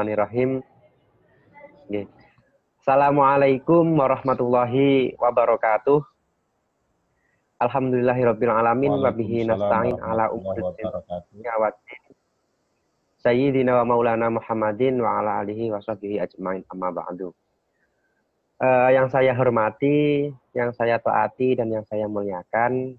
Bismillahirrahmanirrahim. Nggih. Assalamualaikum warahmatullahi wabarakatuh. Alhamdulillahirabbil alamin wa bihi Waalaikumsalam nasta'in ala warahmatullahi umuri wabarakatuh. dunya waddin. Sayyidina wa maulana Muhammadin wa ala alihi wa sahbihi ajmain amma ba'du. Yang saya hormati, yang saya taati dan yang saya muliakan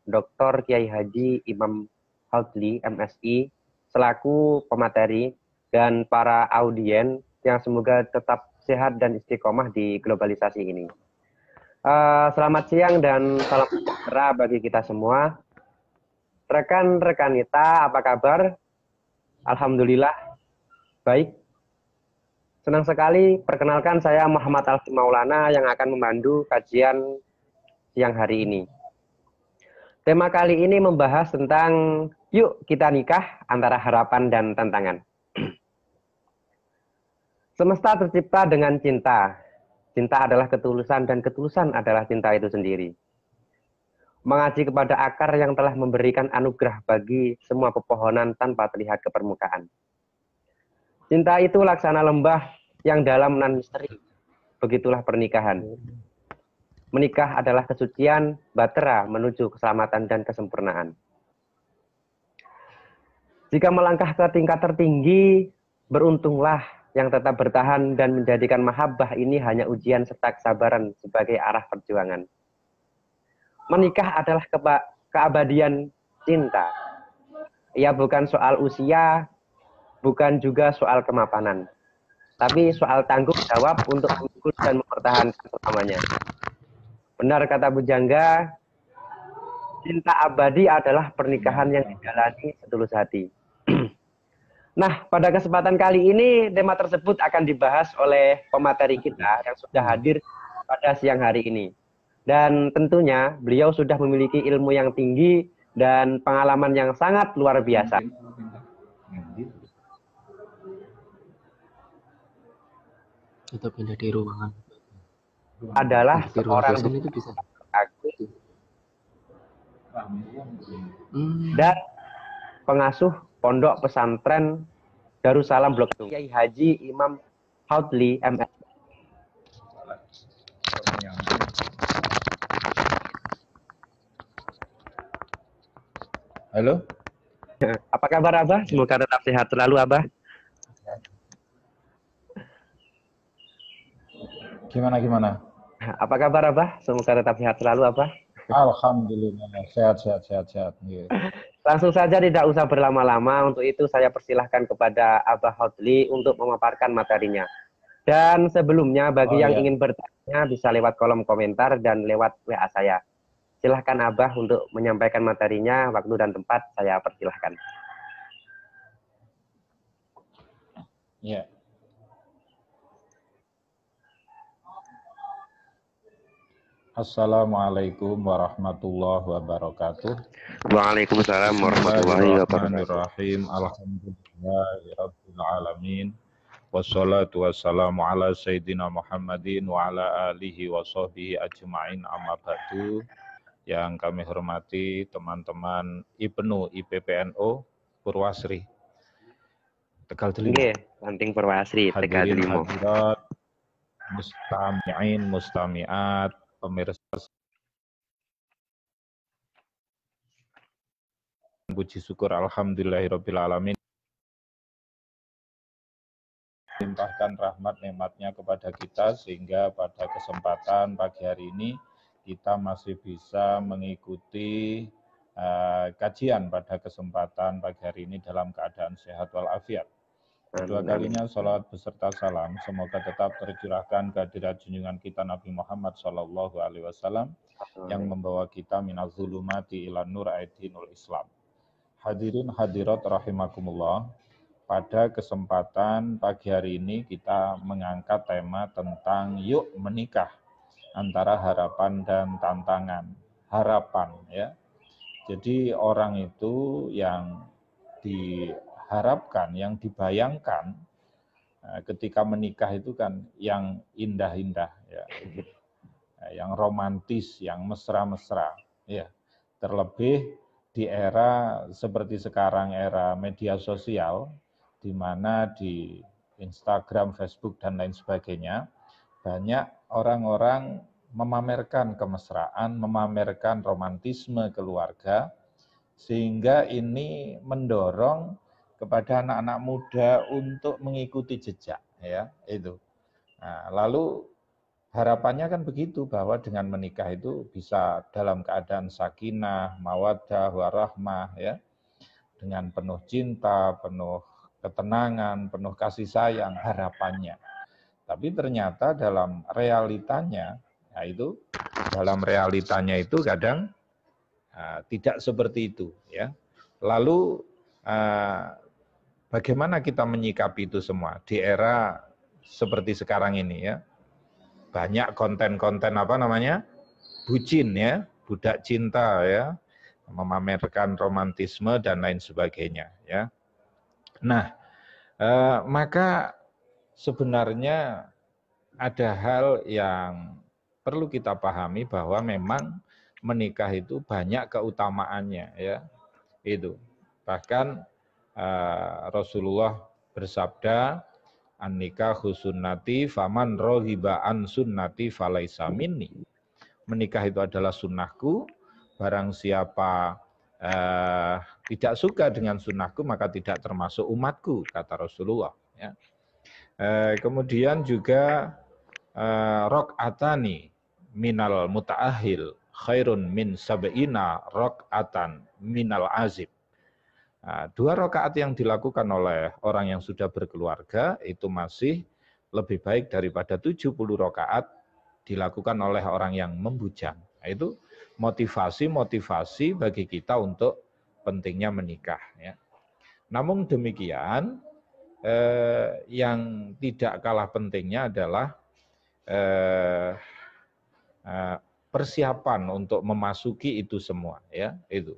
Dr. Kiai Haji Imam Haldli MSI selaku pemateri dan para audien yang semoga tetap sehat dan istiqomah di globalisasi ini. Selamat siang dan salam sejahtera bagi kita semua. Rekan-rekan kita, apa kabar? Alhamdulillah, baik. Senang sekali, perkenalkan saya Muhammad Alfi Maulana yang akan memandu kajian siang hari ini. Tema kali ini membahas tentang yuk kita nikah antara harapan dan tantangan. Semesta tercipta dengan cinta. Cinta adalah ketulusan dan ketulusan adalah cinta itu sendiri. Mengaji kepada akar yang telah memberikan anugerah bagi semua pepohonan tanpa terlihat ke permukaan. Cinta itu laksana lembah yang dalam nan misteri. Begitulah pernikahan. Menikah adalah kesucian batera menuju keselamatan dan kesempurnaan. Jika melangkah ke tingkat tertinggi, beruntunglah yang tetap bertahan dan menjadikan mahabbah ini hanya ujian serta kesabaran sebagai arah perjuangan. Menikah adalah keabadian cinta. Ia bukan soal usia, bukan juga soal kemapanan, tapi soal tanggung jawab untuk mengurus dan mempertahankan selamanya. Benar kata Bujangga, cinta abadi adalah pernikahan yang dijalani setulus hati. Nah, pada kesempatan kali ini tema tersebut akan dibahas oleh pemateri kita yang sudah hadir pada siang hari ini. Dan tentunya beliau sudah memiliki ilmu yang tinggi dan pengalaman yang sangat luar biasa. Kita pindah di ruangan. Adalah Di ruang seorang dosen itu bisa. aktif dan pengasuh pondok pesantren Darussalam Blok Kiai Haji Imam Haldli MS. Halo? Apa kabar Abah? Semoga tetap sehat selalu Abah. Gimana? Apa kabar Abah? Semoga tetap sehat selalu Abah. Alhamdulillah, sehat. Yeah. Langsung saja tidak usah berlama-lama, untuk itu saya persilahkan kepada Abah Haldli untuk memaparkan materinya. Dan sebelumnya bagi yang ingin bertanya bisa lewat kolom komentar dan lewat WA saya. Silahkan Abah untuk menyampaikan materinya, waktu dan tempat saya persilahkan. Ya. Assalamualaikum warahmatullahi wabarakatuh. Waalaikumsalam warahmatullahi wabarakatuh. Bismillahirrahmanirrahim. Alhamdulillahirabbil alamin. Wassalatu wassalamu ala sayyidina Muhammadin wa ala alihi wa sahbihi ajma'in amma ba'du. Yang kami hormati teman-teman IPNU IPPNU Purwasri Tegal Delimo. Nggih, Lanting Purwasri Tegal Delimo. Hadirat, mustami'in, mustami'at, pemirsa, puji syukur alhamdulillahirabbil alamin. Limpahkan rahmat nikmatnya kepada kita sehingga pada kesempatan pagi hari ini kita masih bisa mengikuti kajian pada kesempatan pagi hari ini dalam keadaan sehat walafiat. Kedua kalinya salawat beserta salam semoga tetap tercurahkan kehadirat junjungan kita Nabi Muhammad SAW yang membawa kita minaz zulumati ila nur aidinul Islam. Hadirin hadirat rahimakumullah. Pada kesempatan pagi hari ini kita mengangkat tema tentang yuk menikah antara harapan dan tantangan. Harapan ya. Jadi orang itu yang diharapkan, yang dibayangkan ketika menikah itu kan yang indah-indah ya. Yang romantis, yang mesra-mesra ya. Terlebih di era seperti sekarang, era media sosial, di mana di Instagram, Facebook, dan lain sebagainya, banyak orang-orang memamerkan kemesraan, memamerkan romantisme keluarga, sehingga ini mendorong kepada anak-anak muda untuk mengikuti jejak, ya itu. Nah, lalu harapannya kan begitu, bahwa dengan menikah itu bisa dalam keadaan sakinah, mawaddah, warahmah, ya, dengan penuh cinta, penuh ketenangan, penuh kasih sayang, harapannya. Tapi ternyata dalam realitanya, ya itu dalam realitanya itu kadang tidak seperti itu, ya. Lalu bagaimana kita menyikapi itu semua di era seperti sekarang ini, ya? Banyak konten-konten bucin, ya, budak cinta, ya, memamerkan romantisme dan lain sebagainya, ya. Nah, maka sebenarnya ada hal yang perlu kita pahami, bahwa memang menikah itu banyak keutamaannya, ya. Itu. Bahkan Rasulullah bersabda, an-nikahu sunnati faman rohiba an sunnati falaisa minni. Menikah itu adalah sunnahku, barang siapa tidak suka dengan sunnahku maka tidak termasuk umatku, kata Rasulullah, ya. Kemudian juga rok'atani minal muta'ahil khairun min sab'ina rok'atan minal azib. Nah, 2 rakaat yang dilakukan oleh orang yang sudah berkeluarga itu masih lebih baik daripada 70 rakaat dilakukan oleh orang yang membujang. Nah, itu motivasi bagi kita untuk pentingnya menikah, ya. Namun demikian, yang tidak kalah pentingnya adalah persiapan untuk memasuki itu semua, ya, itu.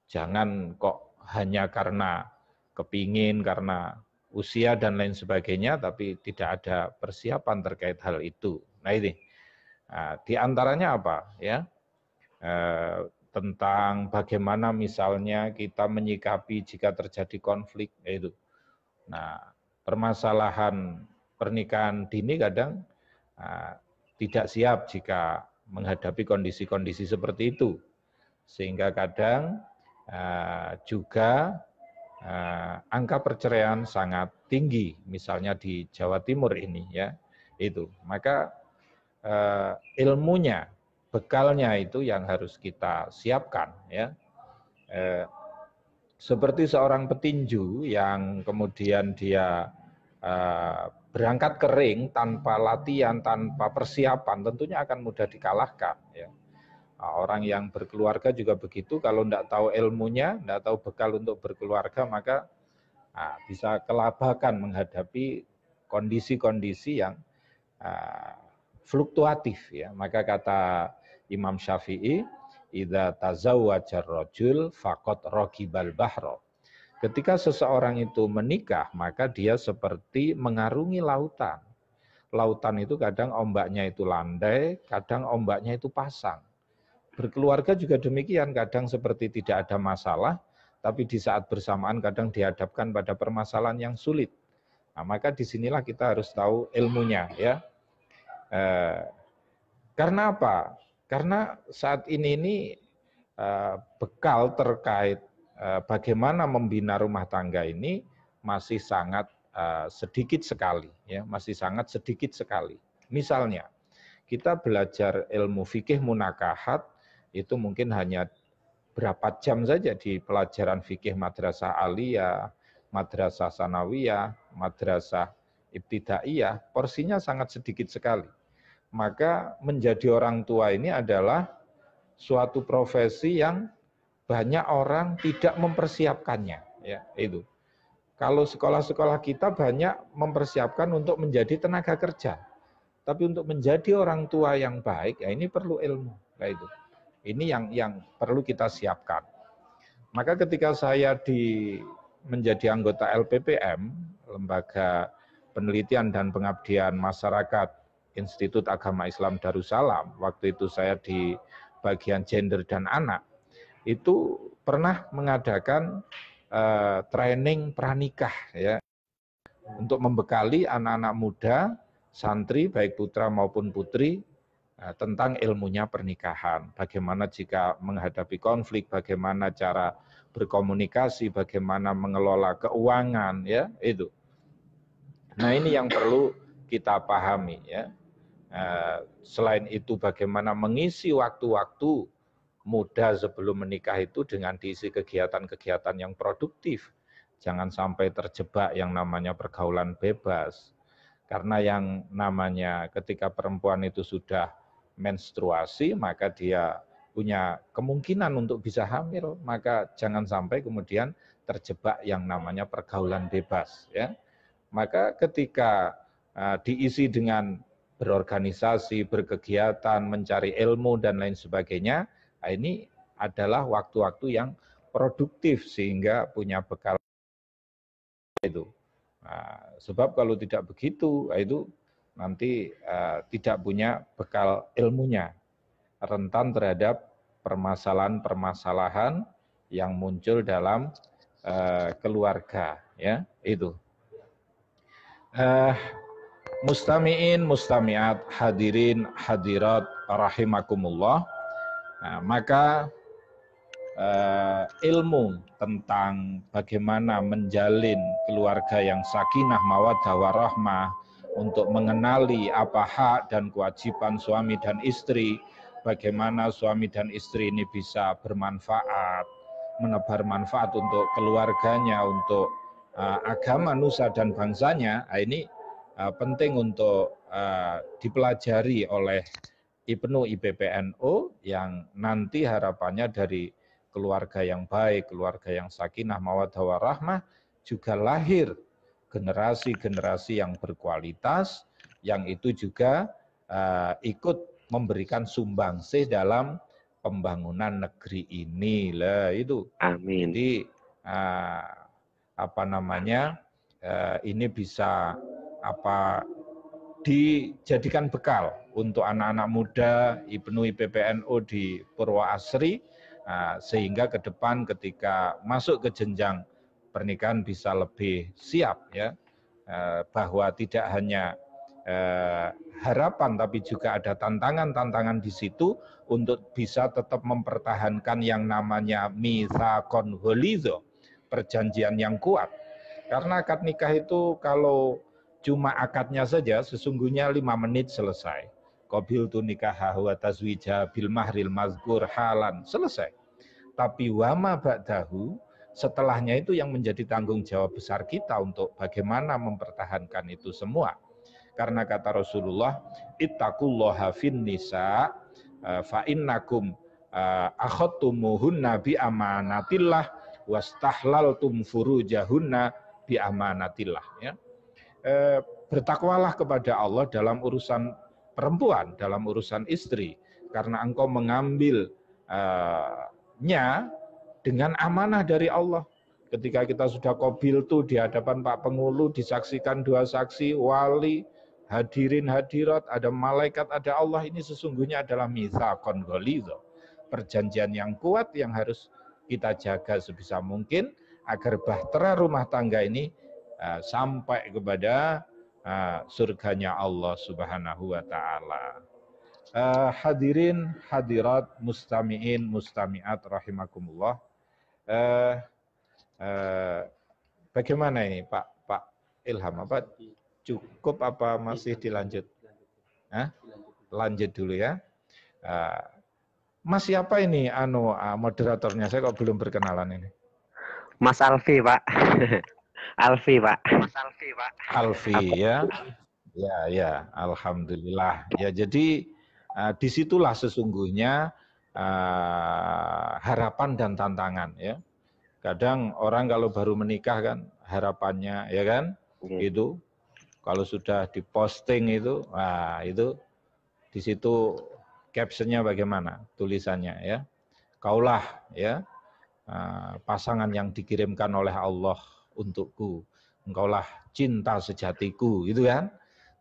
Jangan kok hanya karena kepingin, karena usia dan lain sebagainya, tapi tidak ada persiapan terkait hal itu. Nah ini, di antaranya apa, ya? Tentang bagaimana misalnya kita menyikapi jika terjadi konflik, itu. Nah, permasalahan pernikahan dini kadang tidak siap jika menghadapi kondisi-kondisi seperti itu, sehingga kadang juga angka perceraian sangat tinggi, misalnya di Jawa Timur ini, ya, itu. Maka ilmunya, bekalnya itu yang harus kita siapkan, ya. Seperti seorang petinju yang kemudian dia berangkat kering tanpa latihan, tanpa persiapan, tentunya akan mudah dikalahkan, ya. Orang yang berkeluarga juga begitu, kalau tidak tahu ilmunya, tidak tahu bekal untuk berkeluarga, maka bisa kelabakan menghadapi kondisi-kondisi yang fluktuatif, ya. Maka kata Imam Syafi'i, idza tazawwajar rajul faqad raqibal bahra. Ketika seseorang itu menikah, maka dia seperti mengarungi lautan. Lautan itu kadang ombaknya itu landai, kadang ombaknya itu pasang. Berkeluarga juga demikian, kadang seperti tidak ada masalah, tapi di saat bersamaan kadang dihadapkan pada permasalahan yang sulit. Nah, maka disinilah kita harus tahu ilmunya, ya. Karena apa? Karena saat ini bekal terkait bagaimana membina rumah tangga ini masih sangat sedikit sekali, ya, masih sangat sedikit sekali. Misalnya, kita belajar ilmu fikih munakahat itu mungkin hanya berapa jam saja di pelajaran fikih madrasah aliyah, madrasah sanawiyah, madrasah ibtidaiyah, porsinya sangat sedikit sekali. Maka menjadi orang tua ini adalah suatu profesi yang banyak orang tidak mempersiapkannya, ya, itu. Kalau sekolah-sekolah kita banyak mempersiapkan untuk menjadi tenaga kerja, tapi untuk menjadi orang tua yang baik, ya ini perlu ilmu, nah itu. Ini yang perlu kita siapkan. Maka ketika saya menjadi anggota LPPM, Lembaga Penelitian dan Pengabdian Masyarakat Institut Agama Islam Darussalam, waktu itu saya di bagian gender dan anak, itu pernah mengadakan training pranikah, ya. untuk membekali anak-anak muda, santri, baik putra maupun putri, tentang ilmunya pernikahan. Bagaimana jika menghadapi konflik, bagaimana cara berkomunikasi, bagaimana mengelola keuangan, ya itu. Nah ini yang perlu kita pahami, ya. Selain itu bagaimana mengisi waktu-waktu muda sebelum menikah itu dengan diisi kegiatan-kegiatan yang produktif. Jangan sampai terjebak yang namanya pergaulan bebas. Karena yang namanya ketika perempuan itu sudah menstruasi, maka dia punya kemungkinan untuk bisa hamil. Maka jangan sampai kemudian terjebak yang namanya pergaulan bebas. Ya. Maka ketika diisi dengan berorganisasi, berkegiatan, mencari ilmu, dan lain sebagainya, ini adalah waktu-waktu yang produktif sehingga punya bekal itu. Sebab kalau tidak begitu, itu nanti tidak punya bekal ilmunya, rentan terhadap permasalahan-permasalahan yang muncul dalam keluarga, ya itu. Mustami'in, mustami'at, hadirin, hadirat, rahimakumullah. Nah, maka ilmu tentang bagaimana menjalin keluarga yang sakinah, mawaddah, warahmah, untuk mengenali apa hak dan kewajiban suami dan istri, bagaimana suami dan istri ini bisa bermanfaat, menebar manfaat untuk keluarganya, untuk agama, nusa, dan bangsanya, ini penting untuk dipelajari oleh Ibnu IPPNU yang nanti harapannya dari keluarga yang baik, keluarga yang sakinah, mawaddah, warahmah, juga lahir generasi-generasi yang berkualitas, yang itu juga ikut memberikan sumbangsih dalam pembangunan negeri ini lah itu. Amin. Jadi ini bisa dijadikan bekal untuk anak-anak muda Ibnu IPPNU di Purwoasri, sehingga ke depan ketika masuk ke jenjang pernikahan bisa lebih siap, ya, bahwa tidak hanya harapan tapi juga ada tantangan-tantangan di situ untuk bisa tetap mempertahankan yang namanya mitsaqon ghalidha, perjanjian yang kuat. Karena akad nikah itu kalau cuma akadnya saja sesungguhnya 5 menit selesai. Qabiltu nikah wa tazwija bil mahril mazkur halan, selesai. Tapi wama ba'dahu, setelahnya itu yang menjadi tanggung jawab besar kita untuk bagaimana mempertahankan itu semua. Karena kata Rasulullah, ittaqullaha fin nisa fa innakum akhadtumuhunna bi amanatillah wastahlaltum furujahunna bi amanatillah, ya. Bertakwalah kepada Allah dalam urusan perempuan, dalam urusan istri, karena engkau mengambilnya dengan amanah dari Allah. Ketika kita sudah qabiltu di hadapan Pak Pengulu, disaksikan 2 saksi, wali, hadirin hadirat, ada malaikat, ada Allah, ini sesungguhnya adalah mitsaqon ghalidha, perjanjian yang kuat yang harus kita jaga sebisa mungkin agar bahtera rumah tangga ini sampai kepada surganya Allah Subhanahu wa taala. Hadirin hadirat, mustami'in mustami'at rahimakumullah. Bagaimana ini Pak Ilham, apa cukup apa masih dilanjut? Lanjut dulu ya. Mas siapa ini moderatornya? Saya kok belum berkenalan ini. Mas Alfi, Pak. Alfi, Pak. Mas Alfi, Pak. Alfi, ya. Ya, alhamdulillah. Ya, jadi disitulah sesungguhnya harapan dan tantangan, ya. Kadang orang kalau baru menikah kan harapannya, ya kan, itu kalau sudah diposting itu, itu di situ captionnya bagaimana, tulisannya, ya. Kaulah, ya, pasangan yang dikirimkan oleh Allah untukku, engkaulah cinta sejatiku, gitu kan.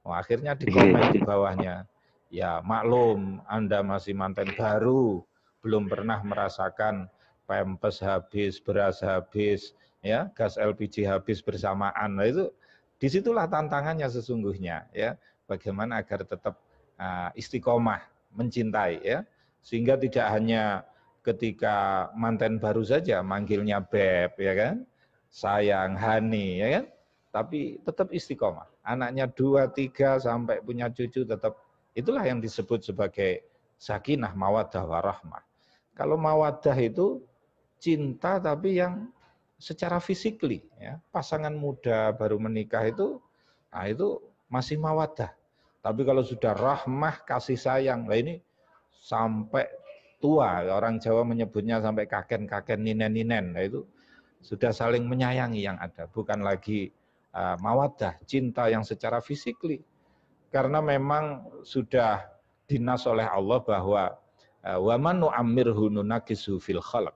Akhirnya di komen di bawahnya, ya maklum Anda masih manten baru, belum pernah merasakan pampers habis, beras habis, ya, gas LPG habis bersamaan. Nah, itu Disitulah tantangannya sesungguhnya, ya. Bagaimana agar tetap istiqomah mencintai, ya, sehingga tidak hanya ketika manten baru saja manggilnya beb, ya kan, sayang, hani, ya kan, tapi tetap istiqomah. Anaknya 2, 3 sampai punya cucu tetap, itulah yang disebut sebagai sakinah, mawaddah, warahmah. Kalau mawaddah itu cinta tapi yang secara fisikly, ya, pasangan muda baru menikah itu, nah itu masih mawaddah. Tapi kalau sudah rahmah, kasih sayang, nah ini sampai tua, orang Jawa menyebutnya sampai kaken-kaken, ninen-ninen, nah itu sudah saling menyayangi yang ada, bukan lagi mawaddah, cinta yang secara fisikly. Karena memang sudah dinas oleh Allah bahwa wa man nu'ammirhu nunakisu fil khalq.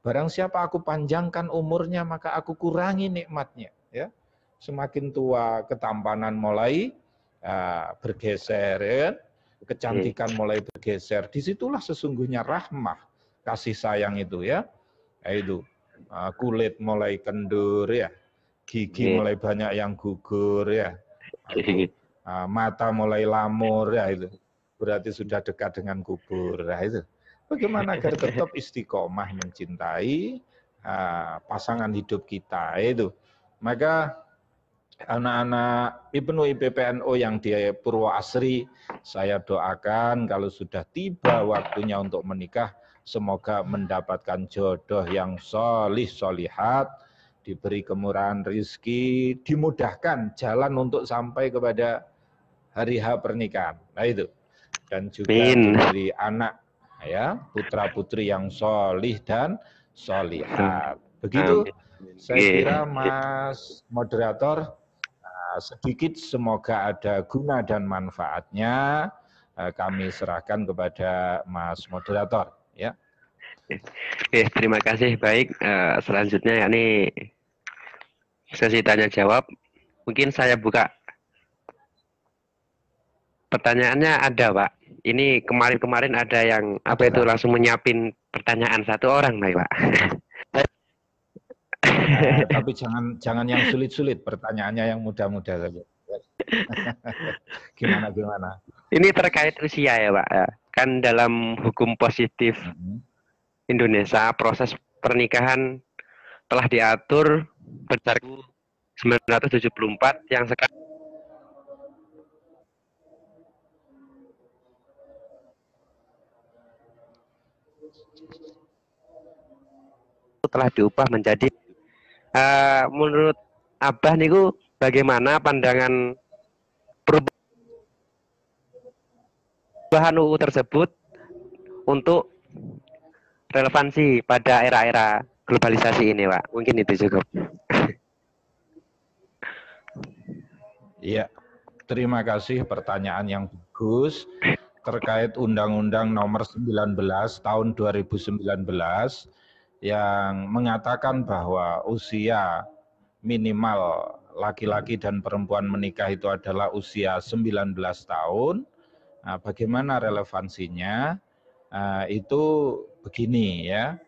Barang siapa aku panjangkan umurnya maka aku kurangi nikmatnya, ya. Semakin tua ketampanan mulai bergeser, ya kan? Kecantikan mulai bergeser. Disitulah sesungguhnya rahmah, kasih sayang itu, ya. Itu kulit mulai kendur, ya. Gigi mulai banyak yang gugur, ya. Itu mata mulai lamur, ya, itu berarti sudah dekat dengan kubur. Nah, itu bagaimana agar tetap istiqomah mencintai pasangan hidup kita itu. Maka anak-anak Ibnu IPPNU yang di Purwoasri, saya doakan kalau sudah tiba waktunya untuk menikah, semoga mendapatkan jodoh yang solih solihat, diberi kemurahan rizki, dimudahkan jalan untuk sampai kepada hari H pernikahan. Nah itu. Dan juga diberi anak, ya, putra putri yang solih dan solihat. Begitu saya kira Mas Moderator, sedikit semoga ada guna dan manfaatnya, kami serahkan kepada Mas Moderator, ya. Oke, terima kasih. Baik, selanjutnya yakni sesi tanya jawab. Mungkin saya buka. Pertanyaannya ada, Pak. Ini kemarin-kemarin ada yang apa itu langsung menyiapin pertanyaan satu orang, Pak. Tapi jangan yang sulit-sulit, pertanyaannya yang mudah-mudah saja. Gimana? Ini terkait usia ya, Pak. Kan dalam hukum positif Indonesia proses pernikahan telah diatur berdasarkan 1974 yang sekarang telah diubah menjadi menurut Abah niku bagaimana pandangan perubahan UU tersebut untuk relevansi pada era-era globalisasi ini, Pak? Mungkin itu cukup. Iya, terima kasih pertanyaan yang bagus terkait Undang-Undang Nomor 19 Tahun 2019 yang mengatakan bahwa usia minimal laki-laki dan perempuan menikah itu adalah usia 19 tahun. Nah, bagaimana relevansinya? Itu begini, ya.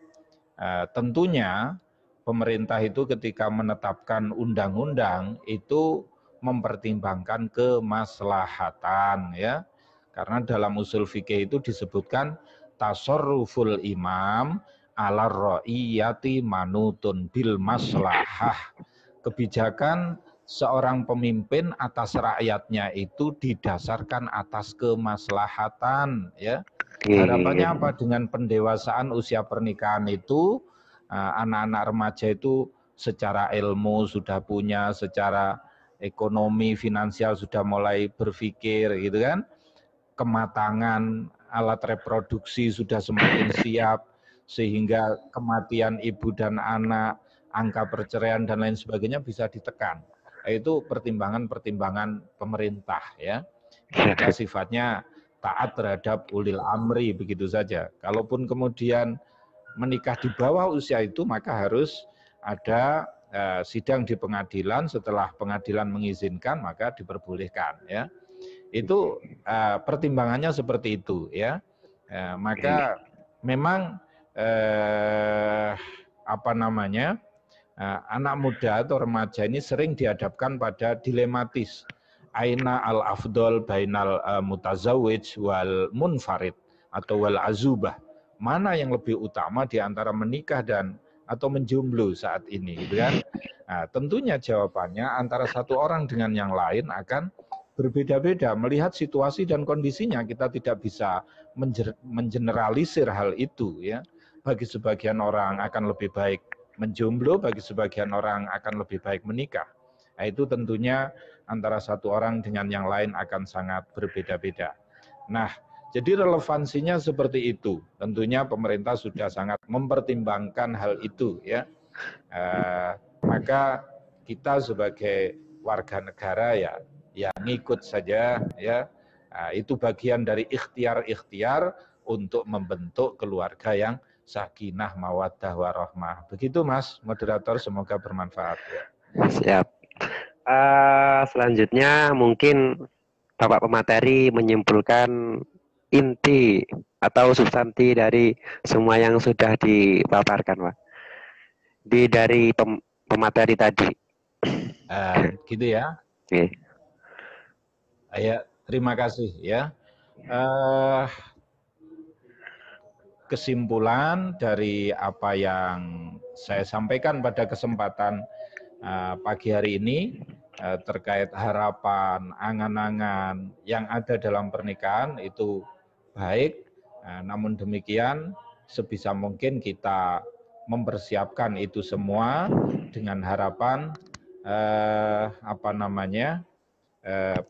Tentunya pemerintah itu ketika menetapkan undang-undang itu mempertimbangkan kemaslahatan, ya. Karena dalam usul fikih itu disebutkan tasarruful imam ala ra'iyati manutun bil maslahah. Kebijakan seorang pemimpin atas rakyatnya itu didasarkan atas kemaslahatan, ya. Harapannya apa? Dengan pendewasaan usia pernikahan itu, anak-anak remaja itu secara ilmu sudah punya, secara ekonomi finansial sudah mulai berpikir, gitu kan. Kematangan alat reproduksi sudah semakin siap, sehingga kematian ibu dan anak, angka perceraian dan lain sebagainya bisa ditekan. Itu pertimbangan-pertimbangan pemerintah, ya. Mereka sifatnya taat terhadap ulil amri, begitu saja. Kalaupun kemudian menikah di bawah usia itu, maka harus ada sidang di pengadilan. Setelah pengadilan mengizinkan, maka diperbolehkan, ya. Itu pertimbangannya seperti itu, ya. Maka memang apa namanya, anak muda atau remaja ini sering dihadapkan pada dilematis. Aina al-afdol bainal mutazawwij wal munfarid atau wal azubah. Mana yang lebih utama di antara menikah dan atau menjomblo saat ini, gitu kan? Nah, tentunya jawabannya antara satu orang dengan yang lain akan berbeda-beda. Melihat situasi dan kondisinya, kita tidak bisa mengeneralisir hal itu, ya. Bagi sebagian orang akan lebih baik menjomblo, bagi sebagian orang akan lebih baik menikah. Nah, itu tentunya antara satu orang dengan yang lain akan sangat berbeda-beda. Nah, jadi relevansinya seperti itu. Tentunya pemerintah sudah sangat mempertimbangkan hal itu, ya. Maka kita sebagai warga negara ya ngikut saja, ya. Itu bagian dari ikhtiar-ikhtiar untuk membentuk keluarga yang sakinah mawaddah warahmah. Begitu Mas moderator, semoga bermanfaat, ya. Siap. Selanjutnya mungkin Bapak pemateri menyimpulkan inti atau substansi dari semua yang sudah dipaparkan, Pak. Dari pemateri tadi. Gitu ya. Oke. Ya, terima kasih, ya. Kesimpulan dari apa yang saya sampaikan pada kesempatan pagi hari ini terkait harapan, angan-angan yang ada dalam pernikahan itu baik, namun demikian sebisa mungkin kita mempersiapkan itu semua dengan harapan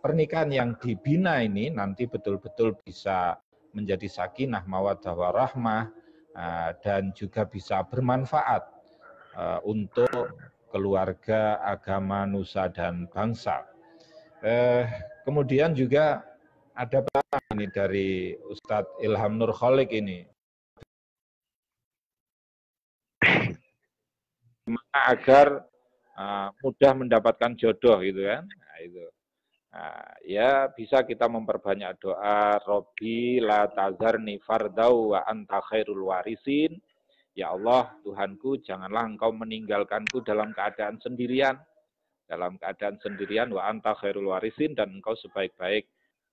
pernikahan yang dibina ini nanti betul-betul bisa menjadi sakinah mawaddah warahmah dan juga bisa bermanfaat untuk keluarga, agama, nusa, dan bangsa. Kemudian juga ada ini dari Ustadz Ilham Nur Kholik ini. Gimana agar mudah mendapatkan jodoh gitu kan. Nah, itu. Ya bisa kita memperbanyak doa, Robbi la tazarni fardau wa anta khairul warisin. Ya Allah, Tuhanku, janganlah engkau meninggalkanku dalam keadaan sendirian. Dalam keadaan sendirian, wa anta khairul warisin, dan engkau sebaik-baik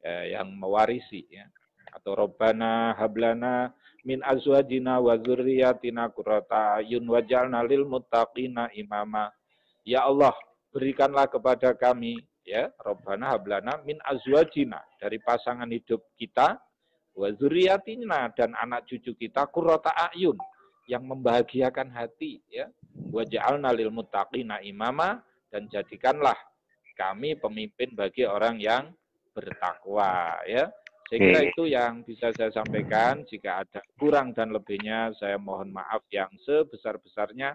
yang mewarisi. Ya. Atau Rabbana hablana min azwajina wa dzurriyyatina qurrata ayun waj'alna lil muttaqina imama. Ya Allah, berikanlah kepada kami, ya Rabbana hablana min azwajina, dari pasangan hidup kita, wa dzurriyyatina, dan anak cucu kita, qurrata ayun, yang membahagiakan hati, ya. Waj'alna lil muttaqina imama, dan jadikanlah kami pemimpin bagi orang yang bertakwa, ya. Saya kira itu yang bisa saya sampaikan. Jika ada kurang dan lebihnya, saya mohon maaf yang sebesar-besarnya.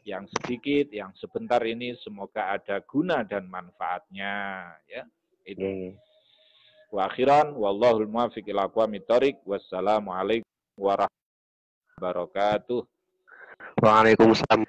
Yang sedikit, yang sebentar ini semoga ada guna dan manfaatnya, ya. Itu. Wa akhiran wallahul muwaffiq ila aqwamit thoriq. Wassalamualaikum warahmatullahi wabarakatuh. Waalaikumsalam.